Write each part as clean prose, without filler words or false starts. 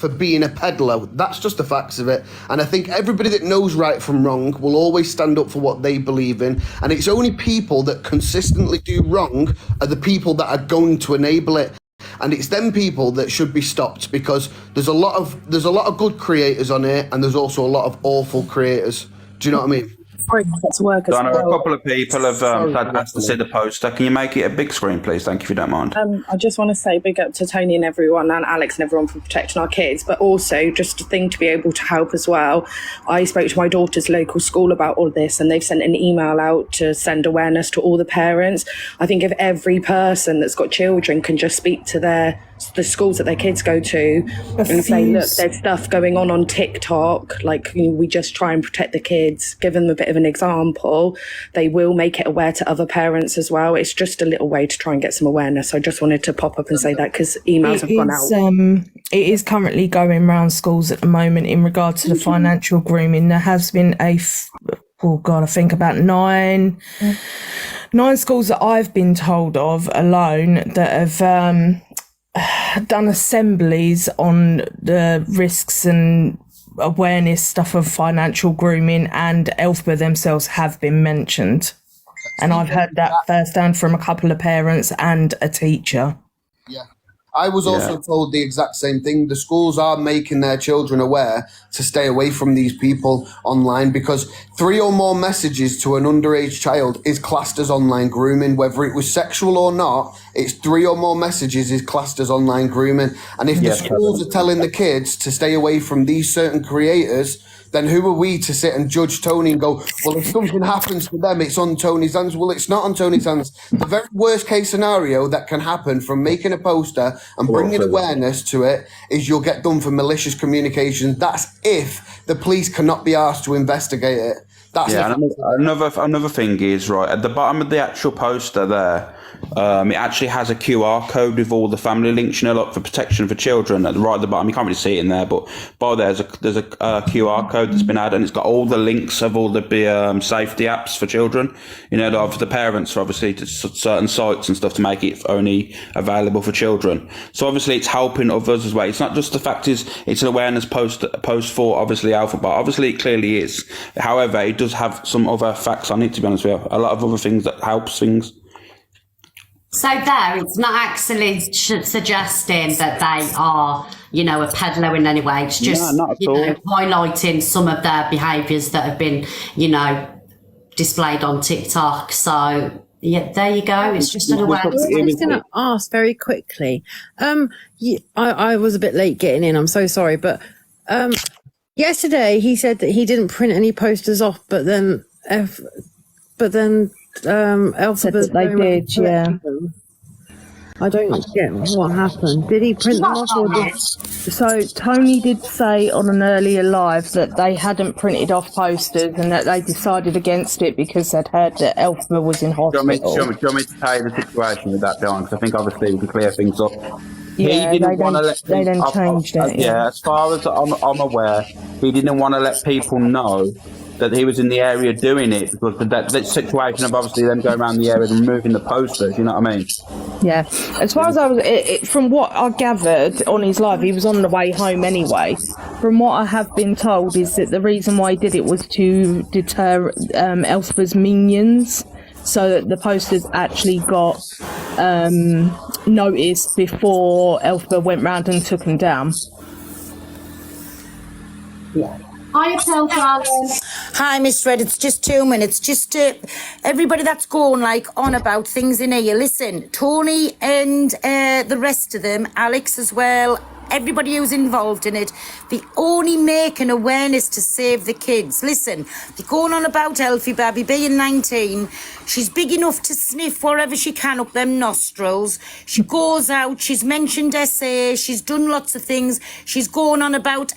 for being a peddler. That's just the facts of it. And I think everybody that knows right from wrong will always stand up for what they believe in. And it's only people that consistently do wrong are the people that are going to enable it. And it's them people that should be stopped, because there's a lot of good creators on here, and there's also a lot of awful creators. Do you know what I mean? Work as I know well. a couple of people have asked to see the poster. Can you make it a big screen, please? Thank you, if you don't mind. I just want to say big up to Tony and everyone, and Alex and everyone, for protecting our kids, but also just a thing to be able to help as well. I spoke to my daughter's local school about all this, and they've sent an email out to send awareness to all the parents. I think if every person that's got children can just speak to the schools that their kids go to and say, look, there's stuff going on TikTok, like, we just try and protect the kids, give them a bit of an example, they will make it aware to other parents as well. It's just a little way to try and get some awareness. I just wanted to pop up and say that, because emails have gone out. It is currently going around schools at the moment in regard to the financial grooming. There has been I think about nine schools that I've been told of alone that have done assemblies on the risks and awareness stuff of financial grooming, and Elphaba themselves have been mentioned. And I've heard that firsthand from a couple of parents and a teacher. Yeah. I was also told the exact same thing. The schools are making their children aware to stay away from these people online, because 3 or more messages to an underage child is classed as online grooming. Whether it was sexual or not, it's 3 or more messages is classed as online grooming. And if the schools are telling the kids to stay away from these certain creators, then who are we to sit and judge Tony and go, well, if something happens to them, it's on Tony's hands? Well, it's not on Tony's hands. The very worst case scenario that can happen from making a poster and bringing awareness to it is you'll get done for malicious communication. That's if the police cannot be asked to investigate it. That's another thing is, right, at the bottom of the actual poster there, it actually has a QR code with all the family links, like for protection for children. Right at the bottom, you can't really see it in there, but by there's a QR code that's been added, and it's got all the links of all the safety apps for children. Like for the parents, obviously, to certain sites and stuff to make it only available for children. So obviously, it's helping others as well. It's not just the fact it's an awareness post for obviously Elphaba. Obviously, it clearly is. However, it does have some other facts on it. To be honest with you, a lot of other things that helps things. So it's not actually suggesting that they are, a peddler in any way. It's just, highlighting some of their behaviours that have been, displayed on TikTok. So, yeah, there you go. It's just an awareness. I was going to ask very quickly. I was a bit late getting in. I'm so sorry. But yesterday he said that he didn't print any posters off, but then Elphaba they did, yeah. I don't get what happened. Did he print them off or did... So Tony did say on an earlier live that they hadn't printed off posters and that they decided against it because they'd heard that Elphaba was in hospital. Do you want me to tell you the situation with that, John? Because I think obviously we can clear things up. Yeah, they then changed it. Yeah, as far as I'm aware, he didn't want to let people know that he was in the area doing it, because that situation of obviously them going around the area and removing the posters, you know what I mean? Yeah. As far as I was, from what I gathered on his live, he was on the way home anyway. From what I have been told is that the reason why he did it was to deter Elphaba's minions, so that the posters actually got noticed before Elphaba went round and took them down. Yeah. Hi, darling. Hi, Miss Red. It's just 2 minutes. Just everybody that's going on about things in here. Listen, Tony and the rest of them, Alex as well, everybody who's involved in it, they only make an awareness to save the kids. Listen, they're going on about Elphaba being 19. She's big enough to sniff wherever she can up them nostrils. She goes out. She's mentioned SA. She's done lots of things. She's going on about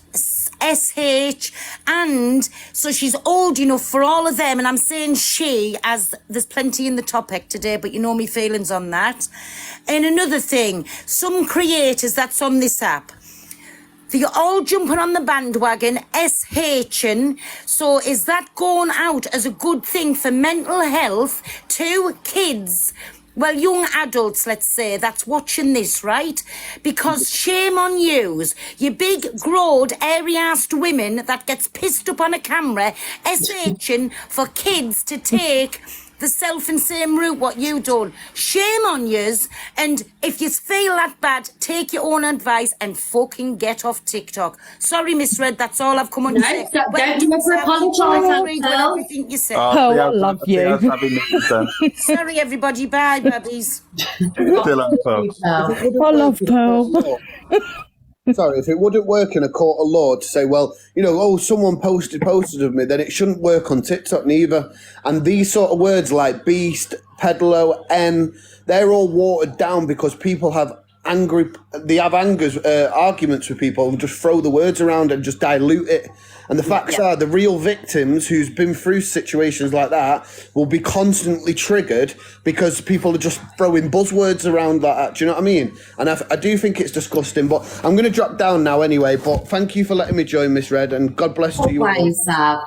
SH, and so she's old enough for all of them, and I'm saying she, as there's plenty in the topic today, but you know me feelings on that. And another thing, some creators that's on this app, they're all jumping on the bandwagon, SHing. So is that going out as a good thing for mental health to kids well, young adults, let's say, that's watching this, right? Because shame on yous, you big, grown, airy-assed women that gets pissed up on a camera, SHing for kids to take the self and same route what you done. Shame on yous, and if you feel that bad, take your own advice and fucking get off TikTok. Sorry, Miss Red, that's all I've come on to say. Don't you ever apologise, I agree with Pearl. everything you said. Oh, I love you. Sorry, everybody. Bye, babbies. I love Pearl. Sorry, if it wouldn't work in a court of law to say, well, you know, oh, someone posted of me, then it shouldn't work on TikTok neither. And these sort of words like beast, peddler, they're all watered down because people have arguments with people and just throw the words around and just dilute it. And the facts are the real victims who's been through situations like that will be constantly triggered because people are just throwing buzzwords around like that. Do you know what I mean? And I do think it's disgusting, but I'm going to drop down now anyway. But thank you for letting me join, Miss Red, and God bless to you. Always. I'm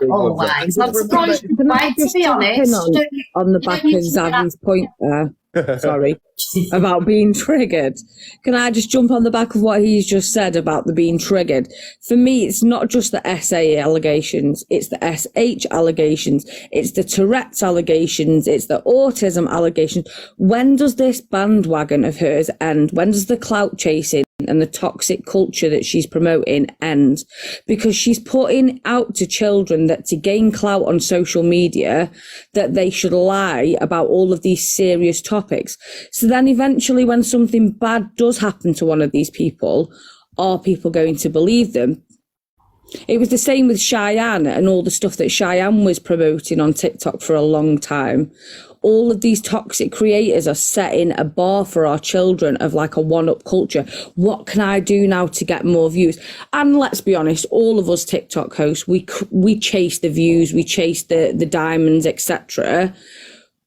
surprised, to be honest. On the back of Zavi's point there. Sorry, about being triggered. Can I just jump on the back of what he's just said about the being triggered? For me, it's not just the SA allegations, it's the SH allegations, it's the Tourette's allegations, it's the autism allegations. When does this bandwagon of hers end? When does the clout chasing and the toxic culture that she's promoting end? Because she's putting out to children that to gain clout on social media, that they should lie about all of these serious topics. So then eventually when something bad does happen to one of these people, are people going to believe them? It was the same with Cheyenne and all the stuff that Cheyenne was promoting on TikTok for a long time. All of these toxic creators are setting a bar for our children of like a one-up culture. What can I do now to get more views? And let's be honest, all of us TikTok hosts, we chase the views, we chase the diamonds, etc.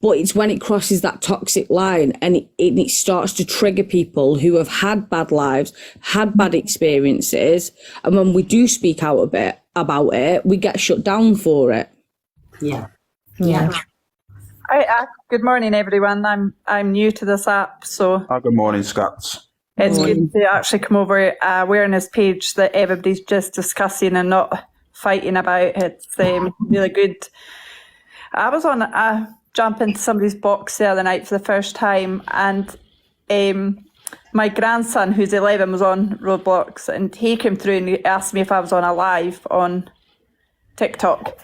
But it's when it crosses that toxic line and it starts to trigger people who have had bad lives, had bad experiences. And when we do speak out a bit about it, we get shut down for it. Yeah. Good morning, everyone. I'm new to this app, so Good morning, Scots. it's good to actually come over a awareness page that everybody's just discussing and not fighting about. It's really good. I was on jump into somebody's box the other night for the first time, and my grandson, who's 11, was on Roblox, and he came through and he asked me if I was on a live on TikTok.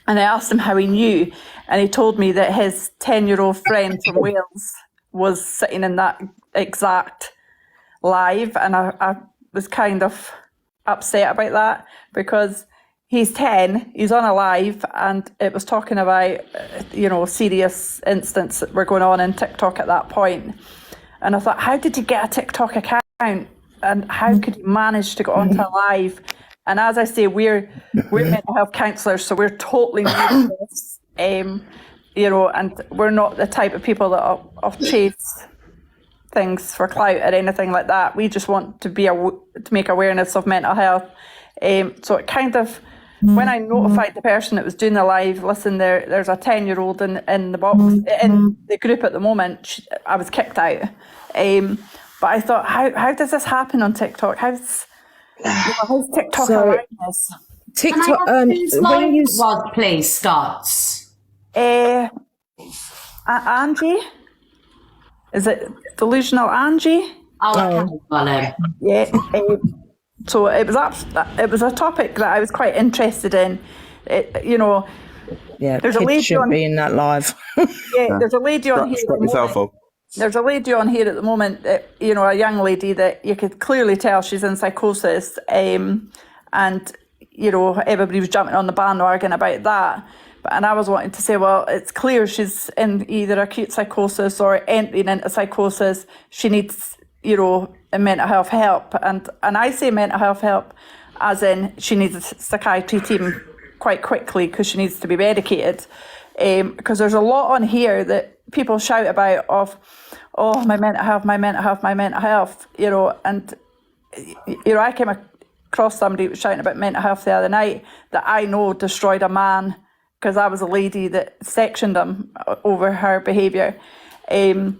And I asked him how he knew, and he told me that his 10-year-old friend from Wales was sitting in that exact live, and I was kind of upset about that because he's 10, he's on a live, and it was talking about, serious incidents that were going on in TikTok at that point. And I thought, how did you get a TikTok account? And how could you manage to go onto a live? And as I say, we're mental health counsellors, so we're totally new to this, and we're not the type of people that will chase things for clout or anything like that. We just want to make awareness of mental health. So it kind of, when I notified the person that was doing the live, listen, there's a 10-year-old in the box, in the group at the moment, I was kicked out. But I thought, how does this happen on TikTok? How's TikTok awareness? TikTok, when you was, please, Scots. Angie? Is it Delusional Angie? Oh, okay. Yeah. So it was a topic that I was quite interested in. There's a lady on be in that live. There's a lady on here. There's a lady on here at the moment, a young lady that you could clearly tell she's in psychosis, and everybody was jumping on the bandwagon about that. And I was wanting to say, well, it's clear she's in either acute psychosis or entering into psychosis. She needs, a mental health help. And I say mental health help as in she needs a psychiatry team quite quickly because she needs to be medicated. Because there's a lot on here that people shout about of, oh, my mental health, my mental health, my mental health, and, I came across somebody who was shouting about mental health the other night that I know destroyed a man because I was a lady that sectioned him over her behaviour. You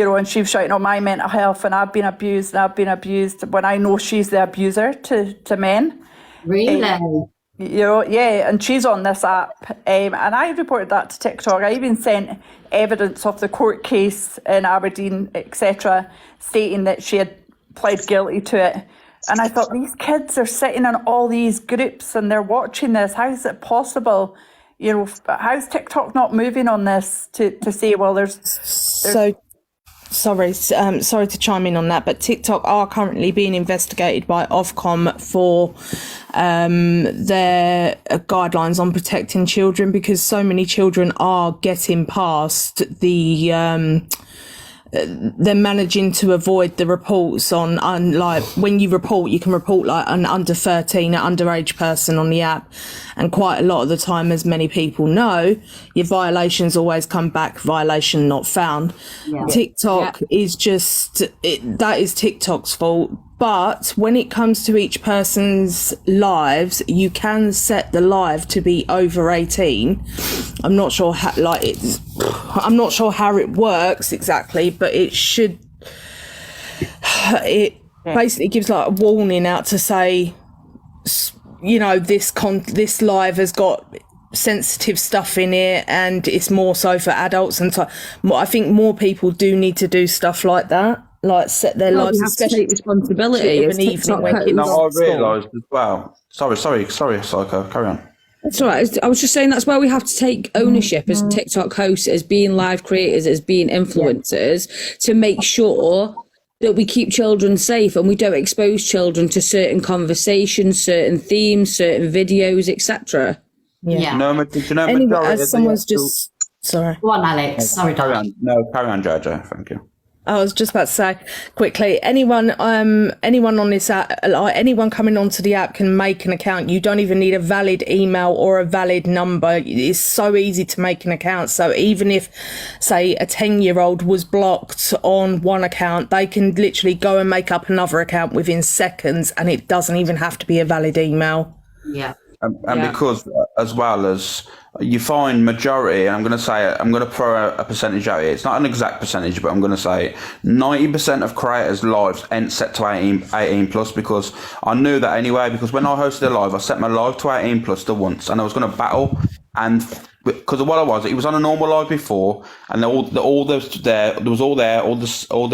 know, and she was shouting on my mental health, and I've been abused, when I know she's the abuser to men. Really? You know, yeah, and she's on this app, and I reported that to TikTok. I even sent evidence of the court case in Aberdeen, etc., stating that she had pled guilty to it. And I thought, these kids are sitting in all these groups and they're watching this. How is it possible? You know, how's TikTok not moving on this to say, well, there's So, sorry to chime in on that, but TikTok are currently being investigated by Ofcom for their guidelines on protecting children, because so many children are getting past the they're managing to avoid the reports on like when you report, you can report like an under 13, an underage person on the app, and quite a lot of the time, as many people know, your violations always come back violation not found. TikTok is just that is TikTok's fault. But when it comes to each person's lives, you can set the live to be over 18. I'm not sure how, I'm not sure how it works exactly, but it should. It basically gives like a warning out to say, you know, this live has got sensitive stuff in it, and it's more so for adults. And so, I think more people do need to do stuff like that. Like set their lives, have to take responsibility. Of an evening when kids I realised as well. Sorry, Psycho. Carry on. That's all right. I was just saying that's where we have to take ownership as TikTok hosts, as being live creators, as being influencers, to make sure that we keep children safe and we don't expose children to certain conversations, certain themes, certain videos, etc. Yeah. Anyway, as someone's just sorry. Go on, Alex. Sorry, carry darling. on. No, carry on, Jojo. Thank you. I was just about to say quickly, anyone on this app, anyone coming onto the app can make an account. You don't even need a valid email or a valid number. It's so easy to make an account. So even if, say, a 10-year-old was blocked on one account, they can literally go and make up another account within seconds, and it doesn't even have to be a valid email. Yeah. And because, as well as you find majority, and I'm going to throw a percentage out here. It's not an exact percentage, but I'm going to say 90% of creators' lives ain't set to 18 plus, because I knew that anyway, because when I hosted a live, I set my live to 18 plus to once, and I was going to battle, and because of what it was on a normal live before, and all the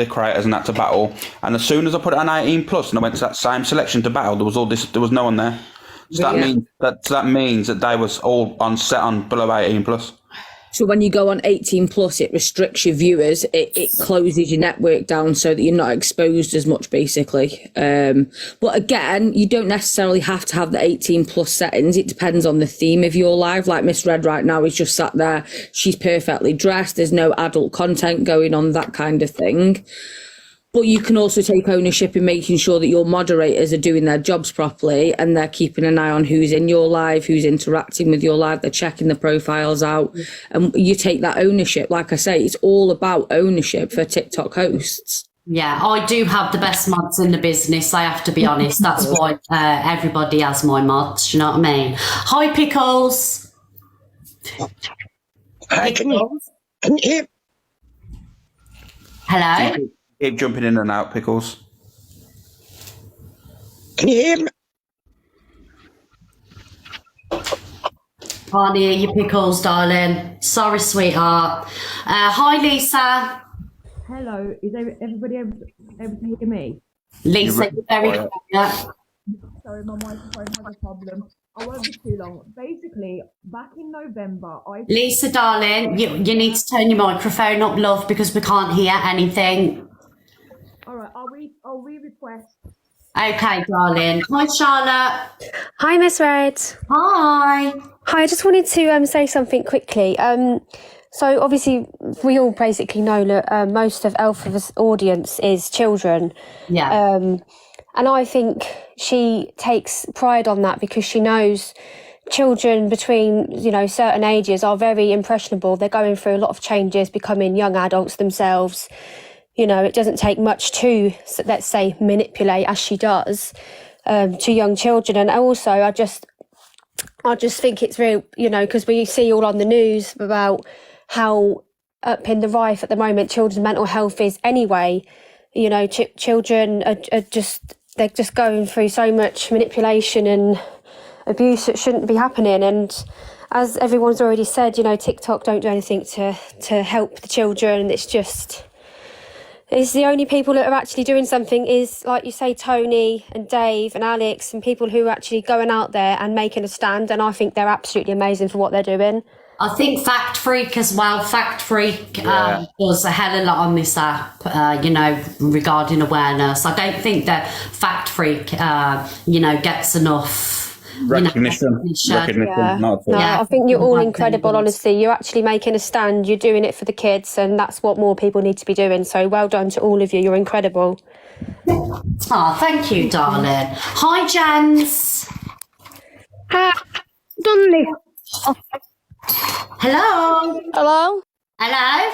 creators and that to battle, and as soon as I put it on 18 plus and I went to that same selection to battle, there was no one there. So that means that they was all set on below 18 plus. So when you go on 18 plus, it restricts your viewers. It closes your network down so that you're not exposed as much, basically. But again, you don't necessarily have to have the 18 plus settings. It depends on the theme of your live. Like Miss Red right now is just sat there. She's perfectly dressed. There's no adult content going on, that kind of thing. But you can also take ownership in making sure that your moderators are doing their jobs properly and they're keeping an eye on who's in your live, who's interacting with your live, they're checking the profiles out, and you take that ownership. Like I say, it's all about ownership for TikTok hosts. Yeah, I do have the best mods in the business, I have to be honest. That's why everybody has my mods, do you know what I mean? Hi, Pickles. Hi, can you hear? Hello? Keep jumping in and out, Pickles. Can you hear me? Can't hear you, Pickles, darling. Sorry, sweetheart. Hi, Lisa. Hello, is everybody able to hear me? Lisa, you're very quiet. Sorry, my microphone has a problem. I won't be too long. Basically, back in November, Lisa, darling, you need to turn your microphone up, love, because we can't hear anything. All right, I'll re-request. Okay, darling. Hi, Charlotte. Hi, Miss Red. Hi. Hi, I just wanted to say something quickly. So obviously, we all basically know that most of Elphaba's audience is children. Yeah. And I think she takes pride on that because she knows children between, certain ages are very impressionable. They're going through a lot of changes, becoming young adults themselves. It doesn't take much to, let's say, manipulate, as she does, to young children. And also, I just think it's real, because we see all on the news about how up in the rife at the moment, children's mental health is anyway. You know, children are just, they're just going through so much manipulation and abuse that shouldn't be happening. And as everyone's already said, you know, TikTok don't do anything to help the children. It's the only people that are actually doing something is, like you say, Tony and Dave and Alex, and people who are actually going out there and making a stand. And I think they're absolutely amazing for what they're doing. I think Fact Freak as well. Fact Freak does a hell of a lot on this app, you know, regarding awareness. I don't think that Fact Freak, you know, gets enough recognition. Yeah. No, I think you're all incredible, honestly. You're actually making a stand. You're doing it for the kids, and that's what more people need to be doing. So well done to all of you. You're incredible. Oh, thank you, darling. Hi, Jens. Hi. Done this. Hello. Hello. Hello.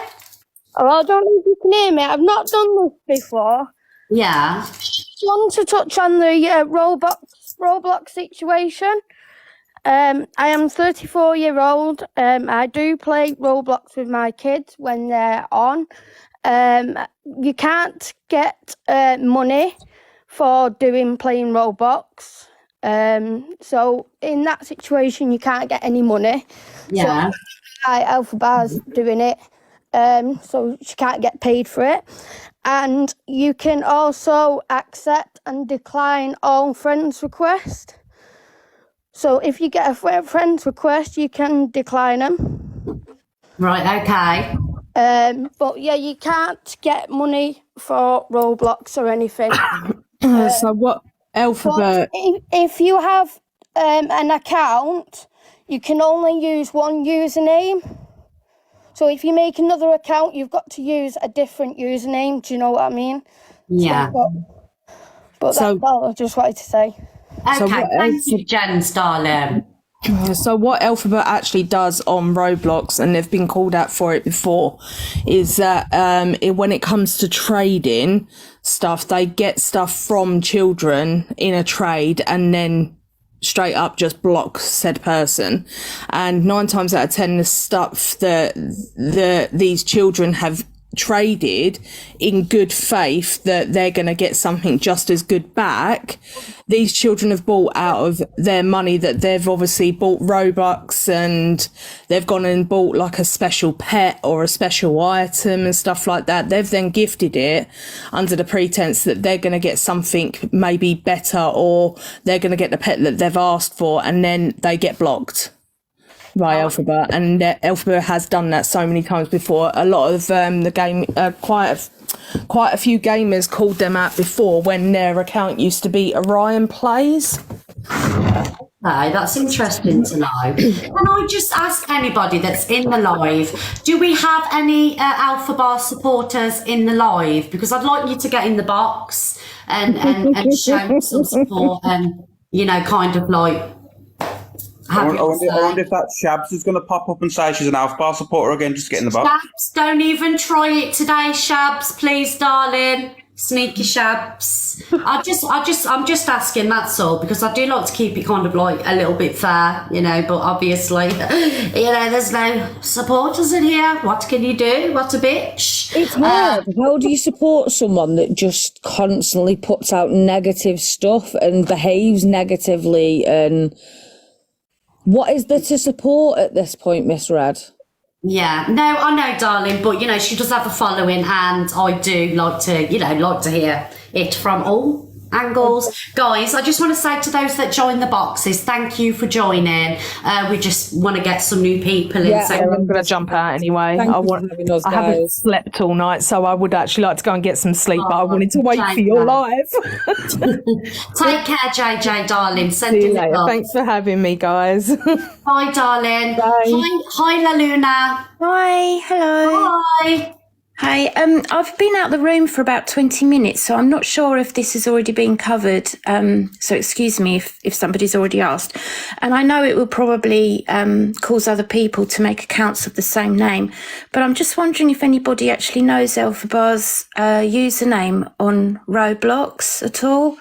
Hello. I don't know if you can hear me. I've not done this before. Yeah. I want to touch on the Roblox situation. I am 34-year-old. I do play Roblox with my kids when they're on. You can't get money for playing Roblox. So in that situation, you can't get any money. Yeah. So Elphaba's doing it. So she can't get paid for it. And you can also accept and decline all friends' requests. So if you get a friend's request, you can decline them. Right, okay. But yeah, you can't get money for Roblox or anything. So what Elphaba? If you have an account, you can only use one username. So if you make another account, you've got to use a different username. Do you know what I mean? Yeah. But that's all I just wanted to say. Okay, thank you, Jens, darling. So what Elphaba actually does on Roblox, and they've been called out for it before, is that when it comes to trading stuff, they get stuff from children in a trade and then straight up just block said person. And 9 times out of 10, the stuff that these children have traded in good faith that they're going to get something just as good back, these children have bought out of their money that they've obviously bought Robux, and they've gone and bought like a special pet or a special item and stuff like that. They've then gifted it under the pretense that they're going to get something maybe better, or they're going to get the pet that they've asked for, and then they get blocked by Elphaba. And Elphaba has done that so many times before. A lot of the game, quite a few gamers called them out before when their account used to be Orion Plays. Okay, that's interesting to know. Can I just ask anybody that's in the live, do we have any Elphaba supporters in the live? Because I'd like you to get in the box and show some support and, you know, kind of like I wonder if that Shabs is going to pop up and say she's an Elphaba supporter again. Just get in the box. Shabs, don't even try it today, Shabs, please, darling. Sneaky Shabs. I'm just asking, that's all, because I do like to keep it kind of like a little bit fair, you know, but obviously, you know, there's no supporters in here. What can you do? What a bitch. It's hard. How do you support someone that just constantly puts out negative stuff and behaves negatively? And what is there to support at this point, Miss Red? Yeah, no, I know, darling, but you know, she does have a following, and I do like to, you know, like to hear it from all angles. Guys, I just want to say to those that join the boxes, thank you for joining. We just want to get some new people in. So I'm going to jump out anyway. I haven't slept all night, so I would actually like to go and get some sleep, but I wanted to wait for your live. Take care, JJ, darling. Send See you it later. up. Thanks for having me, guys. Bye, darling. Bye. Hi, La Luna. Hi, hello. Hi. Hi, I've been out the room for about 20 minutes, so I'm not sure if this has already been covered. So excuse me if somebody's already asked. And I know it will probably cause other people to make accounts of the same name, but I'm just wondering if anybody actually knows Elphaba's username on Roblox at all.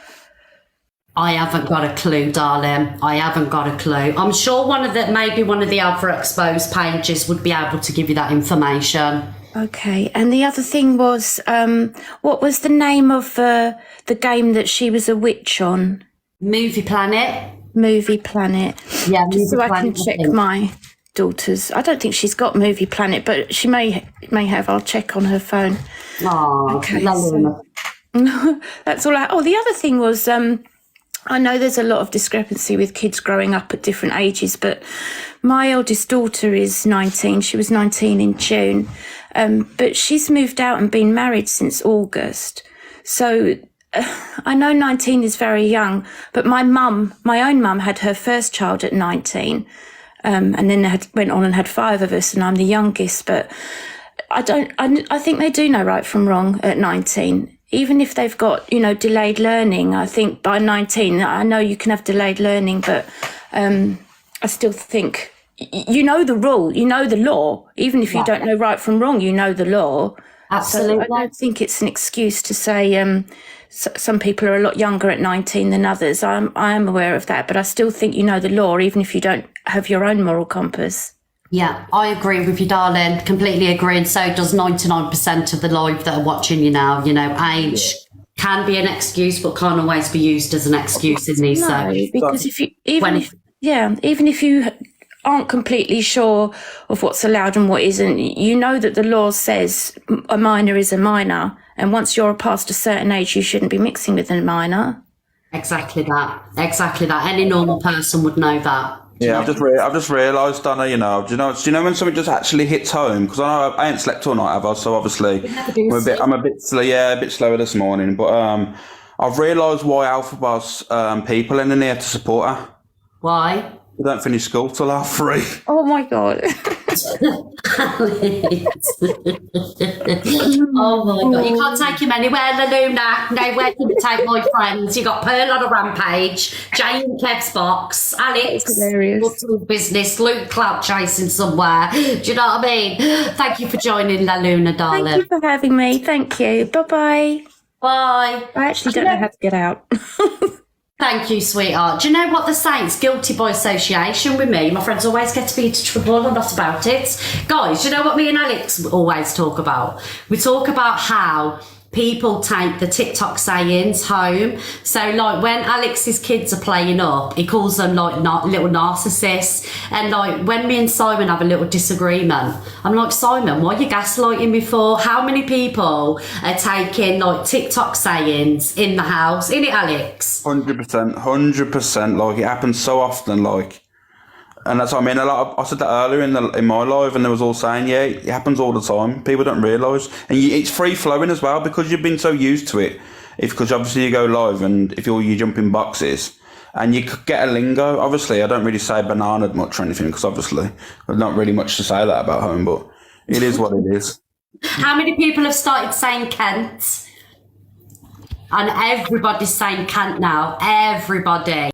I haven't got a clue, darling. I haven't got a clue. I'm sure maybe one of the other exposed pages would be able to give you that information. Okay, and the other thing was, what was the name of the game that she was a witch on? Movie Planet. Movie Planet. Yeah, just Movie so I Planet, can check my daughter's. I don't think she's got Movie Planet, but she may have. I'll check on her phone. Oh, okay. That's all. The other thing was, I know there's a lot of discrepancy with kids growing up at different ages, but my eldest daughter is 19. She was 19 in June, but she's moved out and been married since August. So I know 19 is very young, but my own mum had her first child at 19, and then went on and had 5 of us, and I'm the youngest. But I think they do know right from wrong at 19. Even if they've got, delayed learning, I think by 19, I know you can have delayed learning, but I still think, you know the rule, you know the law. Even if you don't know right from wrong, you know the law. Absolutely. So I don't think it's an excuse to say some people are a lot younger at 19 than others. I am aware of that, but I still think you know the law, even if you don't have your own moral compass. Yeah, I agree with you, darling. Completely agree. And so does 99% of the live that are watching you now. Age can be an excuse, but can't always be used as an excuse, isn't it? No, because even if you aren't completely sure of what's allowed and what isn't, you know that the law says a minor is a minor, and once you're past a certain age, you shouldn't be mixing with a minor. Exactly that. Any normal person would know that. Yeah, I've just realised, Donna. Do you know when something just actually hits home? Because I ain't slept all night, have I? So obviously, I'm a bit slower this morning. But I've realised why Elphaba's people in there to support her. Why? They don't finish school till 3:30. Oh my god! Oh my god! You can't take him anywhere, La Luna. No, where can you take my friends? You got Pearl on a rampage, Jane Kev's box, Alex, business, Luke clout chasing somewhere. Do you know what I mean? Thank you for joining, La Luna, darling. Thank you for having me. Thank you. Bye-bye. Bye. I actually don't know how to get out. Thank you, sweetheart. Do you know what the saying's guilty by association with me? My friends always get me into trouble. I'm not about it. Guys, do you know what me and Alex always talk about? We talk about how people take the TikTok sayings home. So, like, when Alex's kids are playing up, he calls them, like, little narcissists. And, like, when me and Simon have a little disagreement, I'm like, Simon, what are you gaslighting me for? How many people are taking, like, TikTok sayings in the house? Innit, Alex? 100%. Like, it happens so often, like... And that's what I mean. I said that earlier in my live, and they was all saying, yeah, it happens all the time. People don't realise, and it's free flowing as well because you've been so used to it. Because obviously you go live, and if you jump in boxes, and you could get a lingo. Obviously, I don't really say banana much or anything because obviously there's not really much to say that about home, but it is what it is. How many people have started saying Kent? And everybody's saying Kent now. Everybody.